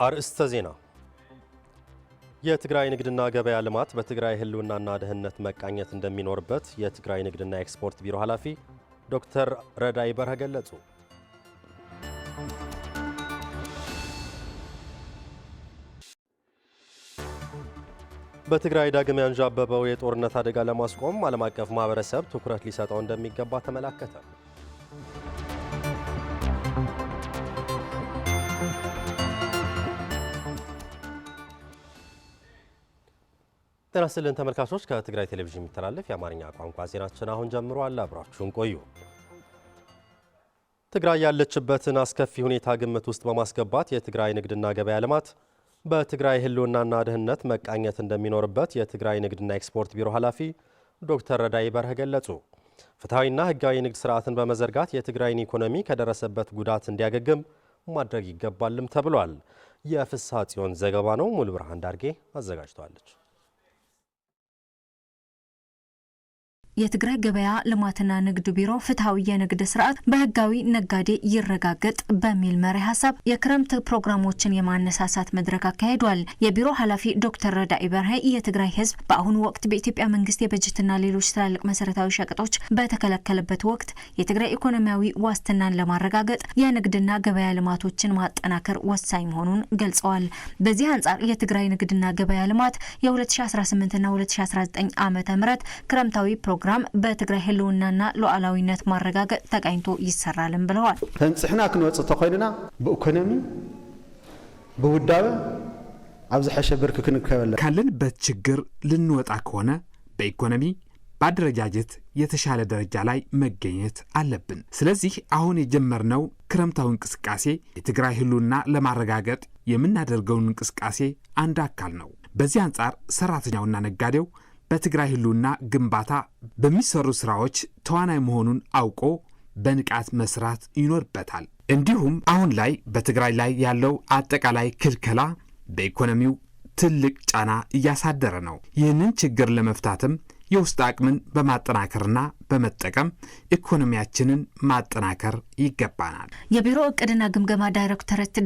አርእስተ ዜና የትግራይ ንግድና ገበያ ልማት በትግራይ ህልውናና ደህንነት መቃኘት እንደሚኖርበት የትግራይ ንግድና ኤክስፖርት ቢሮ ኃላፊ ዶክተር ረዳኢ በርሀ ገለጹ። በትግራይ ዳግም ያንዣበበው የጦርነት አደጋ ለማስቆም ዓለም አቀፍ ማህበረሰብ ትኩረት ሊሰጠው እንደሚገባ ተመላከተ። ጤና ይስጥልን ተመልካቾች፣ ከትግራይ ቴሌቪዥን የሚተላለፍ የአማርኛ ቋንቋ ዜናችን አሁን ጀምሯል። አብራችሁን ቆዩ። ትግራይ ያለችበትን አስከፊ ሁኔታ ግምት ውስጥ በማስገባት የትግራይ ንግድና ገበያ ልማት በትግራይ ህልውናና ደህንነት መቃኘት እንደሚኖርበት የትግራይ ንግድና ኤክስፖርት ቢሮ ኃላፊ ዶክተር ረዳኢ በርሀ ገለጹ። ፍትሐዊና ህጋዊ ንግድ ስርዓትን በመዘርጋት የትግራይን ኢኮኖሚ ከደረሰበት ጉዳት እንዲያገግም ማድረግ ይገባልም ተብሏል። የፍስሐ ጽዮን ዘገባ ነው። ሙሉ ብርሃን ዳርጌ አዘጋጅቷለች። የትግራይ ገበያ ልማትና ንግድ ቢሮ ፍትሐዊ የንግድ ስርዓት በህጋዊ ነጋዴ ይረጋገጥ በሚል መሪ ሀሳብ የክረምት ፕሮግራሞችን የማነሳሳት መድረክ አካሂዷል። የቢሮ ኃላፊ ዶክተር ረዳኢ በርሀ የትግራይ ህዝብ በአሁኑ ወቅት በኢትዮጵያ መንግስት የበጀትና ሌሎች ትላልቅ መሰረታዊ ሸቀጦች በተከለከለበት ወቅት የትግራይ ኢኮኖሚያዊ ዋስትናን ለማረጋገጥ የንግድና ገበያ ልማቶችን ማጠናከር ወሳኝ መሆኑን ገልጸዋል። በዚህ አንጻር የትግራይ ንግድና ገበያ ልማት የ2018ና 2019 ዓመተ ምህረት ክረምታዊ ፕሮግራም በትግራይ ህልውናና ሉዓላዊነት ማረጋገጥ ተቃኝቶ ይሰራልን ብለዋል። ተንጽሕና ክንወጽእ ተኮይንና በኢኮኖሚ በውዳበ ኣብዚ ሓሸ ብርክ ክንከበለ ካለንበት ችግር ልንወጣ ከሆነ በኢኮኖሚ በአደረጃጀት የተሻለ ደረጃ ላይ መገኘት አለብን። ስለዚህ አሁን የጀመርነው ክረምታዊ እንቅስቃሴ የትግራይ ህልውና ለማረጋገጥ የምናደርገውን እንቅስቃሴ አንድ አካል ነው። በዚህ አንጻር ሰራተኛውና ነጋዴው በትግራይ ህልውና ግንባታ በሚሰሩ ስራዎች ተዋናይ መሆኑን አውቆ በንቃት መስራት ይኖርበታል። እንዲሁም አሁን ላይ በትግራይ ላይ ያለው አጠቃላይ ክልከላ በኢኮኖሚው ትልቅ ጫና እያሳደረ ነው። ይህንን ችግር ለመፍታትም የውስጥ አቅምን በማጠናከርና በመጠቀም ኢኮኖሚያችንን ማጠናከር ይገባናል። የቢሮ እቅድና ግምገማ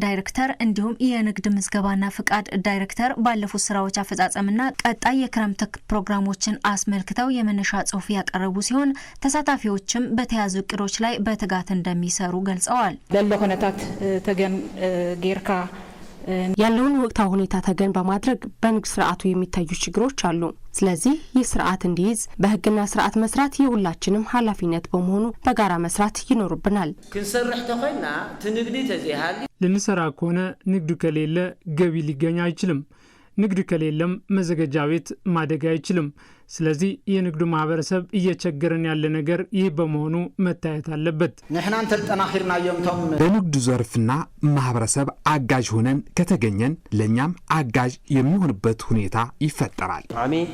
ዳይሬክተር እንዲሁም የንግድ ምዝገባና ፍቃድ ዳይሬክተር ባለፉት ስራዎች አፈጻጸምና ቀጣይ የክረምት ፕሮግራሞችን አስመልክተው የመነሻ ጽሑፍ ያቀረቡ ሲሆን ተሳታፊዎችም በተያዙ እቅዶች ላይ በትጋት እንደሚሰሩ ገልጸዋል። ለለ ሁኔታት ተገን ጌርካ ያለውን ወቅታዊ ሁኔታ ተገን በማድረግ በንግድ ስርዓቱ የሚታዩ ችግሮች አሉ። ስለዚህ ይህ ስርዓት እንዲይዝ በህግና ስርዓት መስራት የሁላችንም ኃላፊነት በመሆኑ በጋራ መስራት ይኖርብናል። ክንሰርሕ ተኮይና ትንግዲ ተዘይሃሊ ልንሰራ ከሆነ ንግዱ ከሌለ ገቢ ሊገኝ አይችልም። ንግድ ከሌለም መዘገጃ ቤት ማደግ አይችልም። ስለዚህ የንግዱ ማህበረሰብ እየቸገረን ያለ ነገር ይህ በመሆኑ መታየት አለበት። ንሕናን ተጠናኺርናዮም ቶም በንግዱ ዘርፍና ማህበረሰብ አጋዥ ሆነን ከተገኘን ለኛም አጋዥ የሚሆንበት ሁኔታ ይፈጠራል። አሜን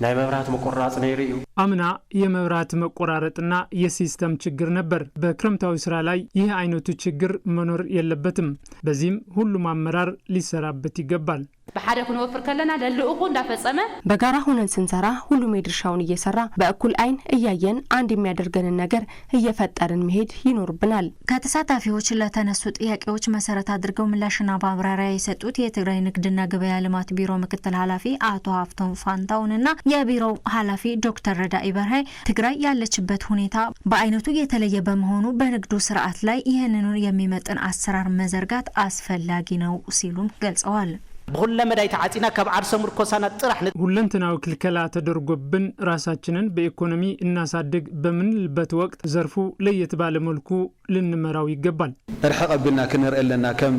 ናይ መብራት መቆራጽ ነይሩ እዩ። አምና የመብራት መቆራረጥና የሲስተም ችግር ነበር። በክረምታዊ ስራ ላይ ይህ አይነቱ ችግር መኖር የለበትም። በዚህም ሁሉም አመራር ሊሰራበት ይገባል። በሓደ ክንወፍር ከለና ለልኡቁ እንዳፈጸመ በጋራ ሆነን ስንሰራ ሁሉም የድርሻውን እየሰራ በእኩል አይን እያየን አንድ የሚያደርገንን ነገር እየፈጠርን መሄድ ይኖርብናል። ከተሳታፊዎች ለተነሱ ጥያቄዎች መሰረት አድርገው ምላሽና ማብራሪያ የሰጡት የትግራይ ንግድና ገበያ ልማት ቢሮ ምክትል ኃላፊ አቶ ሀፍቶም ፋንታውንና የቢሮው ኃላፊ ዶክተር ረዳኢ በርሀ ትግራይ ያለችበት ሁኔታ በአይነቱ የተለየ በመሆኑ በንግዱ ስርዓት ላይ ይህንኑ የሚመጥን አሰራር መዘርጋት አስፈላጊ ነው ሲሉም ገልጸዋል። በሁለ መዳይ ተዓጺና ካብ ዓርሰ ምርኮሳና ጥራሕ ሁለንተናዊ ክልከላ ተደርጎብን ራሳችንን በኢኮኖሚ እናሳድግ በምንልበት ወቅት ዘርፉ ለየት ባለ መልኩ ልንመራው ይገባል። ርሕቅ አቢልና ክንርኢ ኣለና ከም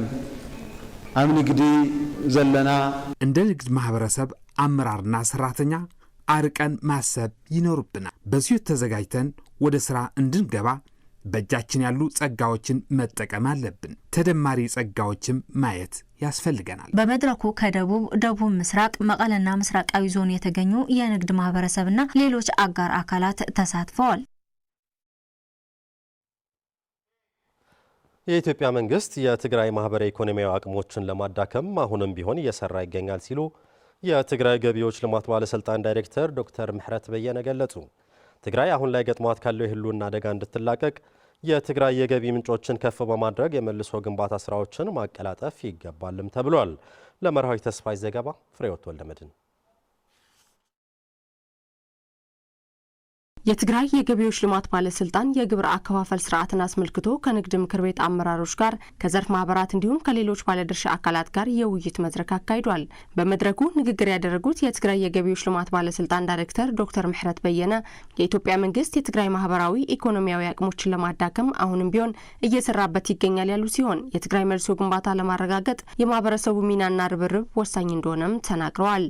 ኣብ ንግዲ ዘለና እንደ ንግድ ማህበረሰብ አመራርና ሰራተኛ አርቀን ማሰብ ይኖርብናል። በዚሁ ተዘጋጅተን ወደ ስራ እንድንገባ በእጃችን ያሉ ጸጋዎችን መጠቀም አለብን። ተደማሪ ጸጋዎችም ማየት ያስፈልገናል። በመድረኩ ደቡብ ምስራቅ መቀለና ምስራቃዊ ዞን የተገኙ የንግድ ማህበረሰብና ሌሎች አጋር አካላት ተሳትፈዋል። የኢትዮጵያ መንግስት የትግራይ ማህበራዊ ኢኮኖሚያዊ አቅሞችን ለማዳከም አሁንም ቢሆን እየሰራ ይገኛል ሲሉ የትግራይ ገቢዎች ልማት ባለስልጣን ዳይሬክተር ዶክተር ምህረት በየነ ገለጹ። ትግራይ አሁን ላይ ገጥሟት ካለው የህልውና አደጋ እንድትላቀቅ የትግራይ የገቢ ምንጮችን ከፍ በማድረግ የመልሶ ግንባታ ስራዎችን ማቀላጠፍ ይገባልም ተብሏል። ለመርሃዊ ተስፋይ ዘገባ ፍሬወት ወልደመድን። የትግራይ የገቢዎች ልማት ባለስልጣን የግብር አከፋፈል ስርዓትን አስመልክቶ ከንግድ ምክር ቤት አመራሮች ጋር ከዘርፍ ማህበራት እንዲሁም ከሌሎች ባለድርሻ አካላት ጋር የውይይት መድረክ አካሂዷል። በመድረኩ ንግግር ያደረጉት የትግራይ የገቢዎች ልማት ባለስልጣን ዳይሬክተር ዶክተር ምህረት በየነ የኢትዮጵያ መንግስት የትግራይ ማህበራዊ ኢኮኖሚያዊ አቅሞችን ለማዳከም አሁንም ቢሆን እየሰራበት ይገኛል ያሉ ሲሆን የትግራይ መልሶ ግንባታ ለማረጋገጥ የማህበረሰቡ ሚናና ርብርብ ወሳኝ እንደሆነም ተናግረዋል።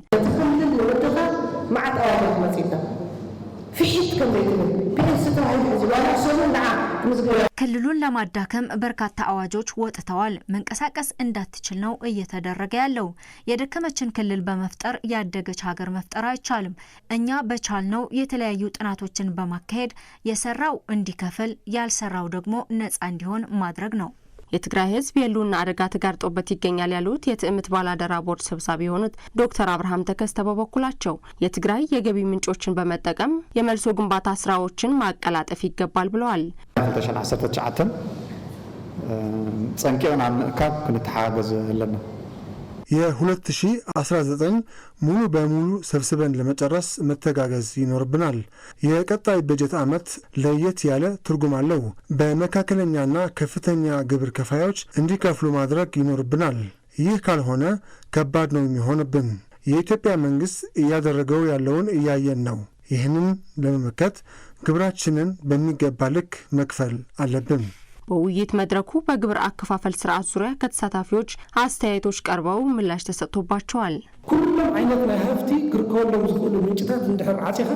ክልሉን ለማዳከም በርካታ አዋጆች ወጥተዋል። መንቀሳቀስ እንዳትችል ነው እየተደረገ ያለው። የደከመችን ክልል በመፍጠር ያደገች ሀገር መፍጠር አይቻልም። እኛ በቻልነው የተለያዩ ጥናቶችን በማካሄድ የሰራው እንዲከፍል፣ ያልሰራው ደግሞ ነፃ እንዲሆን ማድረግ ነው። የትግራይ ህዝብ የህልውና አደጋ ተጋርጦበት ይገኛል ያሉት የትዕምት ባላደራ ቦርድ ሰብሳቢ የሆኑት ዶክተር አብርሃም ተከስተ በበኩላቸው የትግራይ የገቢ ምንጮችን በመጠቀም የመልሶ ግንባታ ስራዎችን ማቀላጠፍ ይገባል ብለዋል። 2019 ጸንቄውን አምካብ ክንተሓገዝ ኣለና የ2019 ሙሉ በሙሉ ሰብስበን ለመጨረስ መተጋገዝ ይኖርብናል። የቀጣይ በጀት ዓመት ለየት ያለ ትርጉም አለው። በመካከለኛና ከፍተኛ ግብር ከፋዮች እንዲከፍሉ ማድረግ ይኖርብናል። ይህ ካልሆነ ከባድ ነው የሚሆንብን። የኢትዮጵያ መንግስት እያደረገው ያለውን እያየን ነው። ይህንን ለመመከት ግብራችንን በሚገባ ልክ መክፈል አለብን። በውይይት መድረኩ በግብር አከፋፈል ስርዓት ዙሪያ ከተሳታፊዎች አስተያየቶች ቀርበው ምላሽ ተሰጥቶባቸዋል። ሁሉም አይነት ሀብቲ ክርከወሎም ዝኽእሉ ምንጭታት እንድሕር ዓፂኻ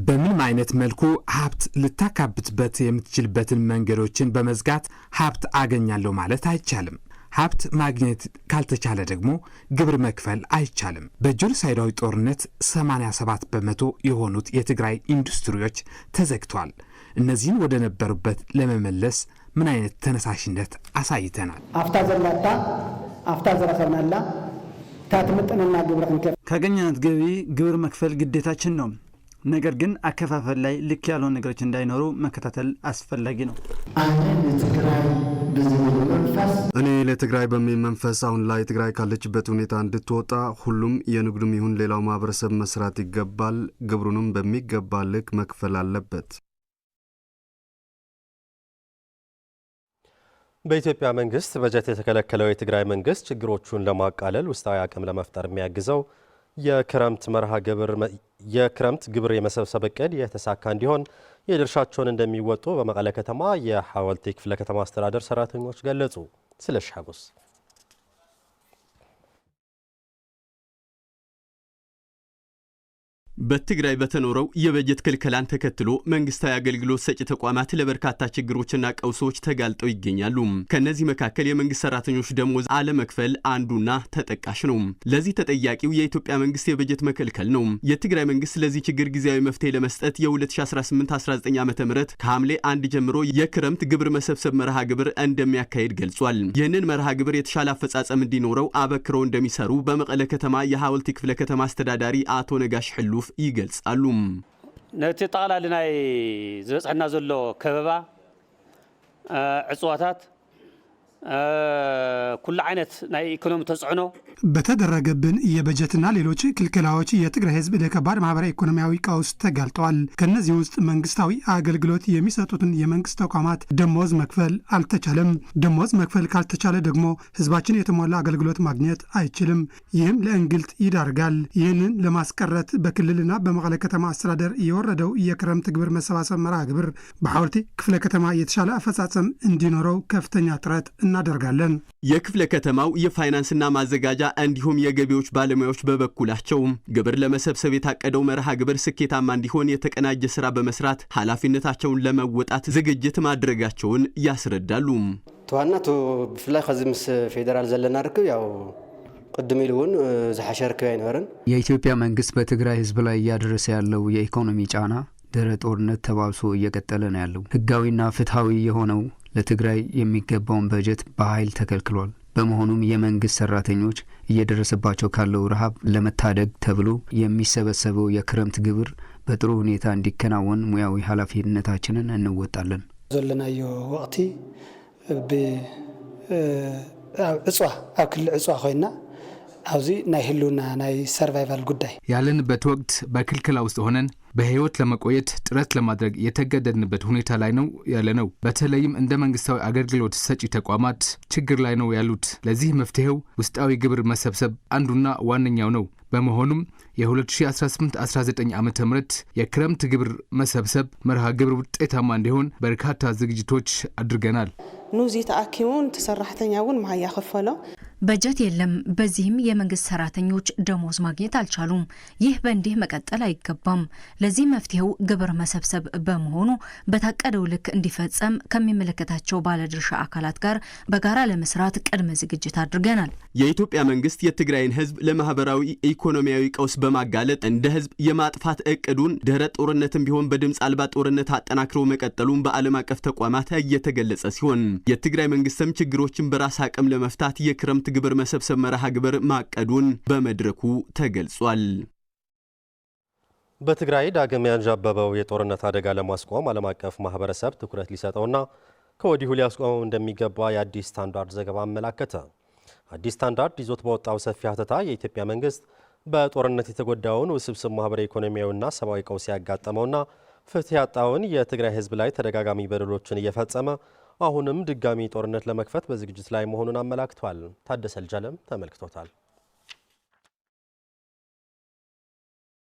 በምንም አይነት መልኩ ሀብት ልታካብትበት የምትችልበትን መንገዶችን በመዝጋት ሀብት አገኛለሁ ማለት አይቻልም። ሀብት ማግኘት ካልተቻለ ደግሞ ግብር መክፈል አይቻልም። በጄኖሳይዳዊ ጦርነት 87 በመቶ የሆኑት የትግራይ ኢንዱስትሪዎች ተዘግቷል። እነዚህን ወደ ነበሩበት ለመመለስ ምን አይነት ተነሳሽነት አሳይተናል? አፍታ ዘላታ አፍታ ዘረከብናላ ታትመጠነና ግብር እንከፍ ካገኘናት ገቢ ግብር መክፈል ግዴታችን ነው። ነገር ግን አከፋፈል ላይ ልክ ያልሆኑ ነገሮች እንዳይኖሩ መከታተል አስፈላጊ ነው። እኔ ለትግራይ በሚል መንፈስ አሁን ላይ ትግራይ ካለችበት ሁኔታ እንድትወጣ ሁሉም የንግዱም ይሁን ሌላው ማህበረሰብ መስራት ይገባል። ግብሩንም በሚገባ ልክ መክፈል አለበት። በኢትዮጵያ መንግስት በጀት የተከለከለው የትግራይ መንግስት ችግሮቹን ለማቃለል ውስጣዊ አቅም ለመፍጠር የሚያግዘው የክረምት ግብር የመሰብሰብ እቅድ የተሳካ እንዲሆን የድርሻቸውን እንደሚወጡ በመቀለ ከተማ የሐወልቲ ክፍለ ከተማ አስተዳደር ሰራተኞች ገለጹ። ስለሽ ሐጎስ በትግራይ በተኖረው የበጀት ክልከላን ተከትሎ መንግስታዊ አገልግሎት ሰጪ ተቋማት ለበርካታ ችግሮችና ቀውሶች ተጋልጠው ይገኛሉ። ከነዚህ መካከል የመንግስት ሰራተኞች ደሞዝ አለመክፈል አንዱና ተጠቃሽ ነው። ለዚህ ተጠያቂው የኢትዮጵያ መንግስት የበጀት መከልከል ነው። የትግራይ መንግስት ለዚህ ችግር ጊዜያዊ መፍትሄ ለመስጠት የ2018-19 ዓ.ም ከሐምሌ 1 ጀምሮ የክረምት ግብር መሰብሰብ መርሃ ግብር እንደሚያካሂድ ገልጿል። ይህንን መርሃ ግብር የተሻለ አፈጻጸም እንዲኖረው አበክረው እንደሚሰሩ በመቀለ ከተማ የሐወልቲ ክፍለ ከተማ አስተዳዳሪ አቶ ነጋሽ ሕሉፍ ይገልጻሉ። ነቲ ጠቅላላ ናይ ዝበፅሐና ዘሎ ከበባ ዕፅዋታት ኩሉ አይነት ናይ ኢኮኖሚ ተጽዕኖ በተደረገብን የበጀትና ሌሎች ክልከላዎች የትግራይ ህዝብ ለከባድ ማህበራዊ ኢኮኖሚያዊ ቀውስ ተጋልጧል። ከነዚህ ውስጥ መንግስታዊ አገልግሎት የሚሰጡትን የመንግስት ተቋማት ደሞዝ መክፈል አልተቻለም። ደሞዝ መክፈል ካልተቻለ ደግሞ ህዝባችን የተሟላ አገልግሎት ማግኘት አይችልም። ይህም ለእንግልት ይዳርጋል። ይህንን ለማስቀረት በክልልና በመቀለ ከተማ አስተዳደር የወረደው የክረምት ግብር መሰባሰብ መርሃ ግብር በሐወልቲ ክፍለ ከተማ የተሻለ አፈጻጸም እንዲኖረው ከፍተኛ ጥረት እናደርጋለን። የክፍለ ከተማው የፋይናንስና ማዘጋጃ እንዲሁም የገቢዎች ባለሙያዎች በበኩላቸው ግብር ለመሰብሰብ የታቀደው መርሃ ግብር ስኬታማ እንዲሆን የተቀናጀ ስራ በመስራት ኃላፊነታቸውን ለመወጣት ዝግጅት ማድረጋቸውን ያስረዳሉ። ተዋናቱ ብፍላይ ከዚምስ ፌደራል ዘለና ርክብ ያው ቅድም ይልውን ዝሐሸርክ አይነርን የኢትዮጵያ መንግስት በትግራይ ህዝብ ላይ እያደረሰ ያለው የኢኮኖሚ ጫና ድህረ ጦርነት ተባብሶ እየቀጠለ ነው ያለው። ህጋዊና ፍትሃዊ የሆነው ለትግራይ የሚገባውን በጀት በኃይል ተከልክሏል። በመሆኑም የመንግስት ሰራተኞች እየደረሰባቸው ካለው ረሃብ ለመታደግ ተብሎ የሚሰበሰበው የክረምት ግብር በጥሩ ሁኔታ እንዲከናወን ሙያዊ ኃላፊነታችንን እንወጣለን። ዘለናዮ ወቅቲ እጽዋ ኣብ ክልል እጽዋ ኮይና አውዚ ናይ ህሉና ናይ ሰርቫይቫል ጉዳይ ያለንበት ወቅት በክልክላ ውስጥ ሆነን በህይወት ለመቆየት ጥረት ለማድረግ የተገደድንበት ሁኔታ ላይ ነው ያለነው። በተለይም እንደ መንግስታዊ አገልግሎት ሰጪ ተቋማት ችግር ላይ ነው ያሉት። ለዚህ መፍትሄው ውስጣዊ ግብር መሰብሰብ አንዱና ዋነኛው ነው። በመሆኑም የ2018-19 ዓመተ ምህረት የክረምት ግብር መሰብሰብ መርሃ ግብር ውጤታማ እንዲሆን በርካታ ዝግጅቶች አድርገናል። ኑዚ ተአኪሙን ተሰራሕተኛውን ማያ ከፈለው በጀት የለም። በዚህም የመንግስት ሰራተኞች ደሞዝ ማግኘት አልቻሉም። ይህ በእንዲህ መቀጠል አይገባም። ለዚህ መፍትሄው ግብር መሰብሰብ በመሆኑ በታቀደው ልክ እንዲፈጸም ከሚመለከታቸው ባለድርሻ አካላት ጋር በጋራ ለመስራት ቅድመ ዝግጅት አድርገናል። የኢትዮጵያ መንግስት የትግራይን ህዝብ ለማህበራዊ ኢኮኖሚያዊ ቀውስ በማጋለጥ እንደ ህዝብ የማጥፋት እቅዱን ድህረ ጦርነትም ቢሆን በድምጽ አልባ ጦርነት አጠናክሮ መቀጠሉን በዓለም አቀፍ ተቋማት እየተገለጸ ሲሆን የትግራይ መንግስትም ችግሮችን በራስ አቅም ለመፍታት የክረምት ግብር መሰብሰብ መርሃ ግብር ማቀዱን በመድረኩ ተገልጿል። በትግራይ ዳግም ያንዣበበው የጦርነት አደጋ ለማስቆም ዓለም አቀፍ ማህበረሰብ ትኩረት ሊሰጠውና ከወዲሁ ሊያስቆመው እንደሚገባ የአዲስ ስታንዳርድ ዘገባ አመላከተ። አዲስ ስታንዳርድ ይዞት በወጣው ሰፊ ሀተታ የኢትዮጵያ መንግስት በጦርነት የተጎዳውን ውስብስብ ማህበራዊ ኢኮኖሚያዊና ሰብአዊ ቀውስ ያጋጠመውና ፍትህ ያጣውን የትግራይ ህዝብ ላይ ተደጋጋሚ በደሎችን እየፈጸመ አሁንም ድጋሚ ጦርነት ለመክፈት በዝግጅት ላይ መሆኑን አመላክቷል። ታደሰ ልጃለም ተመልክቶታል።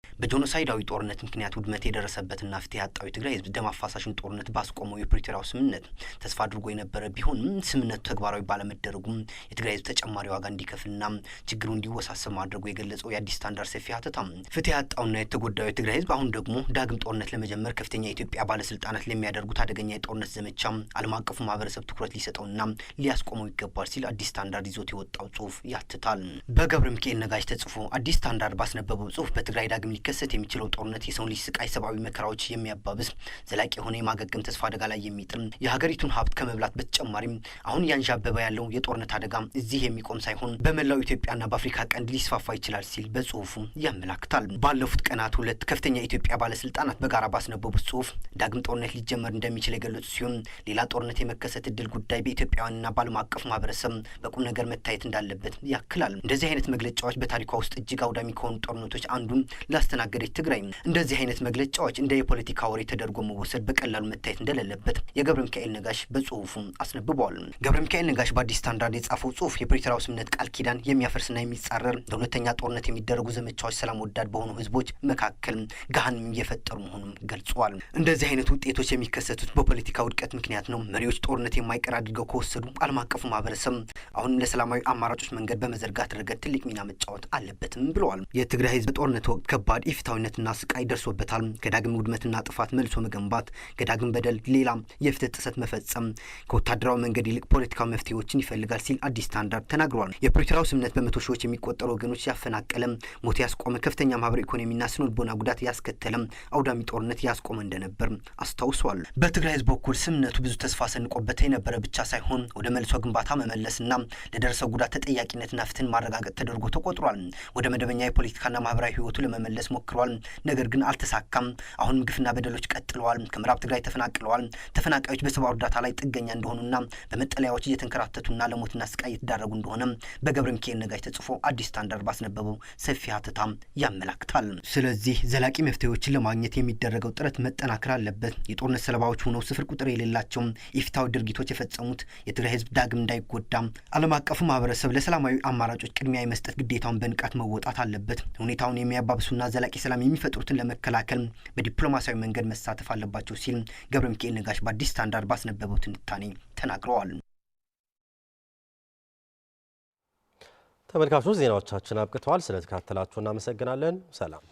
በጆኖሳይዳዊ ጦርነት ምክንያት ውድመት የደረሰበትና ፍትህ ያጣው የትግራይ ህዝብ ደም አፋሳሽን ጦርነት ባስቆመው የፕሪቶሪያው ስምምነት ተስፋ አድርጎ የነበረ ቢሆንም ስምምነቱ ተግባራዊ ባለመደረጉም የትግራይ ህዝብ ተጨማሪ ዋጋ እንዲከፍልና ችግሩ እንዲወሳሰብ ማድረጉ የገለጸው የአዲስ ስታንዳርድ ሰፊ ሀተታ ፍትህ ያጣውና የተጎዳው የትግራይ ህዝብ አሁን ደግሞ ዳግም ጦርነት ለመጀመር ከፍተኛ የኢትዮጵያ ባለስልጣናት ለሚያደርጉት አደገኛ የጦርነት ዘመቻ ዓለም አቀፉ ማህበረሰብ ትኩረት ሊሰጠውና ሊያስቆመው ይገባል ሲል አዲስ ስታንዳርድ ይዞት የወጣው ጽሁፍ ያትታል። በገብረ ሚካኤል ነጋሽ ተጽፎ አዲስ ስታንዳርድ ባስነበበው ጽሁፍ በትግራይ ዳግም ሊከሰት የሚችለው ጦርነት የሰው ልጅ ስቃይ ሰብአዊ መከራዎች የሚያባብስ ዘላቂ የሆነ የማገገም ተስፋ አደጋ ላይ የሚጥል የሀገሪቱን ሀብት ከመብላት በተጨማሪም አሁን ያንዣበበ ያለው የጦርነት አደጋ እዚህ የሚቆም ሳይሆን በመላው ኢትዮጵያና በአፍሪካ ቀንድ ሊስፋፋ ይችላል ሲል በጽሁፉ ያመላክታል። ባለፉት ቀናት ሁለት ከፍተኛ የኢትዮጵያ ባለስልጣናት በጋራ ባስነበቡት ጽሁፍ ዳግም ጦርነት ሊጀመር እንደሚችል የገለጹ ሲሆን ሌላ ጦርነት የመከሰት እድል ጉዳይ በኢትዮጵያውያንና በዓለም አቀፍ ማህበረሰብ በቁም ነገር መታየት እንዳለበት ያክላል። እንደዚህ አይነት መግለጫዎች በታሪኳ ውስጥ እጅግ አውዳሚ ከሆኑ ጦርነቶች አንዱን ላስተናገደች ትግራይ እንደዚህ አይነት መግለጫዎች እንደ የፖለቲካ ወሬ ተደርጎ መወሰድ በቀላሉ መታየት እንደሌለበት የገብረ ሚካኤል ነጋሽ በጽሁፉ አስነብበዋል። ገብረ ሚካኤል ነጋሽ በአዲስ ስታንዳርድ የጻፈው ጽሁፍ የፕሪቶሪያው ስምምነት ቃል ኪዳን የሚያፈርስና የሚጻረር ለሁለተኛ ጦርነት የሚደረጉ ዘመቻዎች ሰላም ወዳድ በሆኑ ህዝቦች መካከል ገሃነም እየፈጠሩ መሆኑን ገልጿል። እንደዚህ አይነት ውጤቶች የሚከሰቱት በፖለቲካ ውድቀት ምክንያት ነው። መሪዎች ጦርነት የማይቀር አድርገው ከወሰዱ ዓለም አቀፉ ማህበረሰብ አሁንም ለሰላማዊ አማራጮች መንገድ በመዘርጋት ረገድ ትልቅ ሚና መጫወት አለበትም ብለዋል። የትግራይ ህዝብ በጦርነት ወቅት ከባድ ኢፍትሐዊነትና ስቃይ ደርሶበታል። ከዳግም ውድመትና ጥፋት መልሶ መገንባት፣ ከዳግም በደል ሌላ የፍትህ ጥሰት መፈጸም ከወታደራዊ መንገድ ይልቅ ፖለቲካዊ መፍትሄዎችን ይፈልጋል ሲል አዲስ ስታንዳርድ ተናግሯል። የፕሪቶሪያው ስምምነት በመቶ ሺዎች የሚቆጠሩ ወገኖች ያፈናቀለ፣ ሞት ያስቆመ፣ ከፍተኛ ማህበራዊ ኢኮኖሚና ስነ ልቦና ጉዳት ያስከተለ አውዳሚ ጦርነት ያስቆመ እንደነበር አስታውሷል። በትግራይ ህዝብ በኩል ስምምነቱ ብዙ ተስፋ ሰንቆበት የነበረ ብቻ ሳይሆን ወደ መልሶ ግንባታ መመለስና ለደረሰው ጉዳት ተጠያቂነትና ፍትህን ማረጋገጥ ተደርጎ ተቆጥሯል። ወደ መደበኛ የፖለቲካና ማህበራዊ ህይወቱ ለመመለስ ሞክሯል። ነገር ግን አልተሳካም። አሁንም ግፍና በደሎች ቀጥለዋል። ከምዕራብ ትግራይ ተፈናቅለዋል። ተፈናቃዮች በሰብአዊ እርዳታ ላይ ጥገኛ እንደሆኑና በመጠለያዎች እየተንከራተቱና ለሞትና ስቃይ እየተዳረጉ እንደሆነ በገብረ ሚካኤል ነጋሽ ተጽፎ አዲስ ስታንዳርድ ባስነበበው ሰፊ ሀተታም ያመላክታል። ስለዚህ ዘላቂ መፍትሄዎችን ለማግኘት የሚደረገው ጥረት መጠናከር አለበት። የጦርነት ሰለባዎች ሆነው ስፍር ቁጥር የሌላቸው ኢፍትሐዊ ድርጊቶች የፈጸሙት የትግራይ ህዝብ ዳግም እንዳይጎዳም ዓለም አቀፉ ማህበረሰብ ለሰላማዊ አማራጮች ቅድሚያ የመስጠት ግዴታውን በንቃት መወጣት አለበት። ሁኔታውን የሚያባብሱና ዘላቂ ሰላም የሚፈጥሩትን ለመከላከል በዲፕሎማሲያዊ መንገድ መሳተፍ አለባቸው ሲል ገብረ ሚካኤል ነጋሽ በአዲስ ስታንዳርድ ባስነበበው ትንታኔ ተናግረዋል። ተመልካቾች ዜናዎቻችን አብቅተዋል። ስለተከታተላችሁ እናመሰግናለን። ሰላም